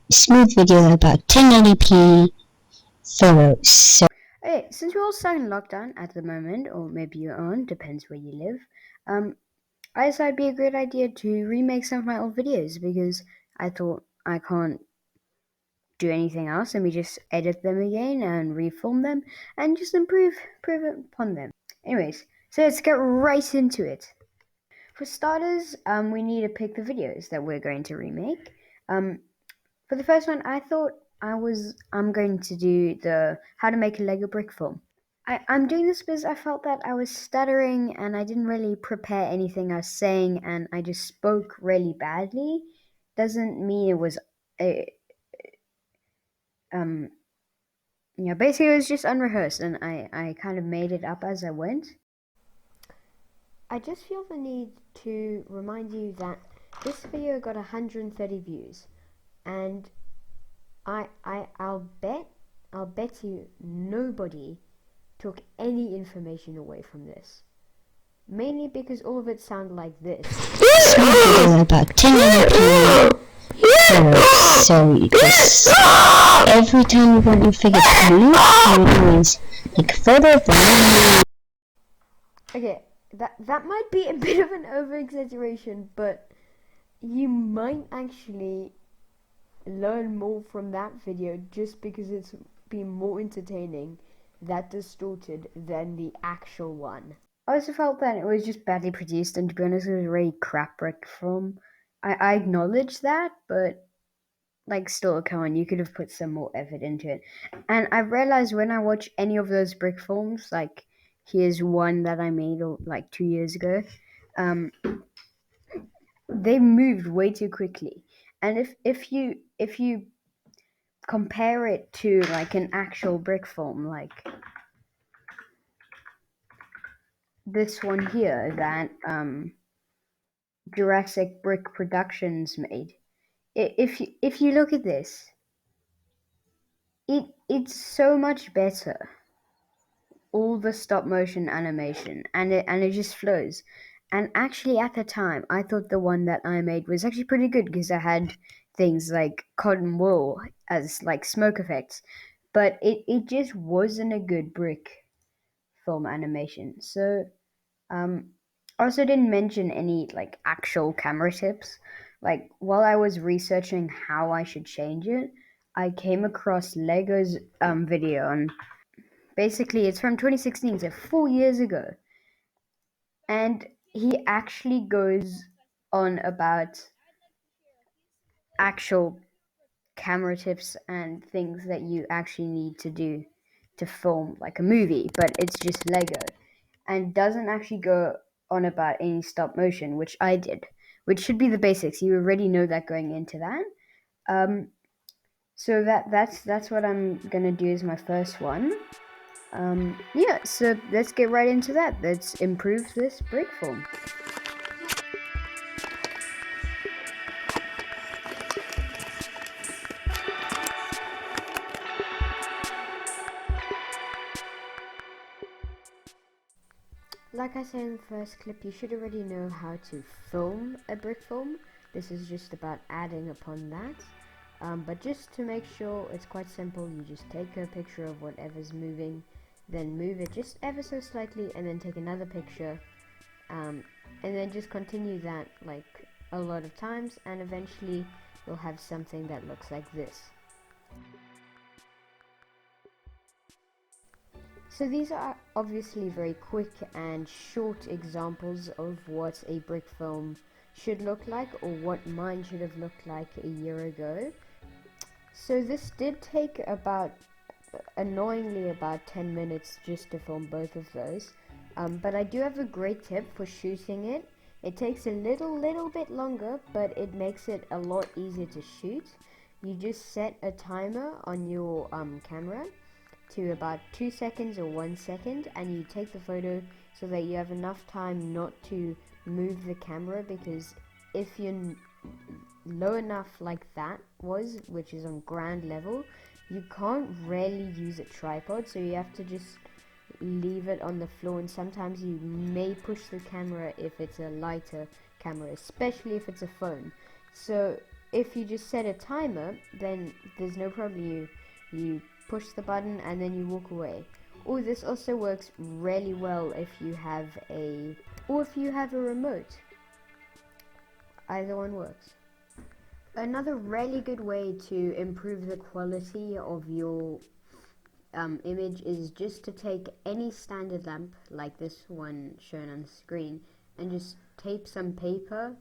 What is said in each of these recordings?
Smooth video about 1080p photos. So Okay, since we're all stuck in lockdown at the moment, or maybe you aren't, depends where you live, I decided it'd be a great idea to remake some of my old videos because I thought I can't do anything else. Let me just edit them again and refilm them and just improve upon them. Anyways, so let's get right into it. For starters, we need to pick the videos that we're going to remake. For the first one, I thought I'm going to do the how to make a Lego brick film. I'm doing this because I felt that I was stuttering and I didn't really prepare anything I was saying and I just spoke really badly. Doesn't mean it was a basically it was just unrehearsed and I kind of made it up as I went. I just feel the need to remind you that this video got 130 views and I'll bet you nobody took any information away from this. Mainly because all of it sounded like this. about 1080p photos. So you just every time you want your figure to move, you always take a photo of them. Okay, that might be a bit of an over exaggeration, but you might actually learn more from that video just because it's been more entertaining, that distorted, than the actual one. I also felt that it was just badly produced, and to be honest, it was a really crap brick film. I acknowledge that, but like, still, come on, you could have put some more effort into it. And I've realized when I watch any of those brick films, like here's one that I made like 2 years ago, they moved way too quickly. And if you compare it to like an actual brick film, like this one here that Jurassic Brick Productions made, if you look at this, it's so much better. All the stop motion animation and it just flows. And actually at the time I thought the one that I made was actually pretty good because I had things like cotton wool as like smoke effects, but it just wasn't a good brick film animation. So I also didn't mention any like actual camera tips. Like while I was researching how I should change it, I came across Lego's video on. Basically, it's from 2016, so 4 years ago. And he actually goes on about actual camera tips and things that you actually need to do to film like a movie, but it's just Lego. And doesn't actually go on about any stop motion, which I did, which should be the basics. You already know that going into that. So that's what I'm gonna do as my first one. Yeah, so let's get right into that. Let's improve this brick form. Like I said in the first clip, you should already know how to film a brick film. This is just about adding upon that. But just to make sure it's quite simple, you just take a picture of whatever's moving, then move it just ever so slightly, and then take another picture, and then just continue that like a lot of times, and eventually you'll have something that looks like this. So these are obviously very quick and short examples of what a brick film should look like, or what mine should have looked like a year ago. So this did take annoyingly about 10 minutes just to film both of those. But I do have a great tip for shooting it. It takes a little bit longer, but it makes it a lot easier to shoot. You just set a timer on your camera to about 2 seconds or 1 second, and you take the photo so that you have enough time not to move the camera, because if you're low enough like that was, which is on ground level, you can't really use a tripod, so you have to just leave it on the floor, and sometimes you may push the camera if it's a lighter camera, especially if it's a phone. So if you just set a timer, then there's no problem. You push the button and then you walk away. Or this also works really well if you have a remote. Either one works. Another really good way to improve the quality of your image is just to take any standard lamp like this one shown on the screen and just tape some paper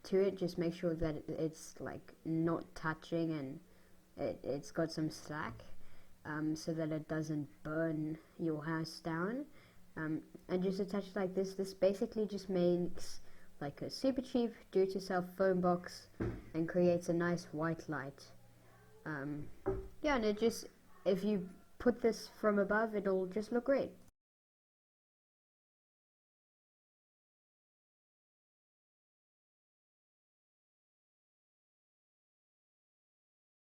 to it. Just make sure that it's like not touching and it's got some slack, so that it doesn't burn your house down, and just attach it like this. This basically just makes like a super cheap do-it-yourself phone box and creates a nice white light. Yeah, and it just, if you put this from above, it'll just look great.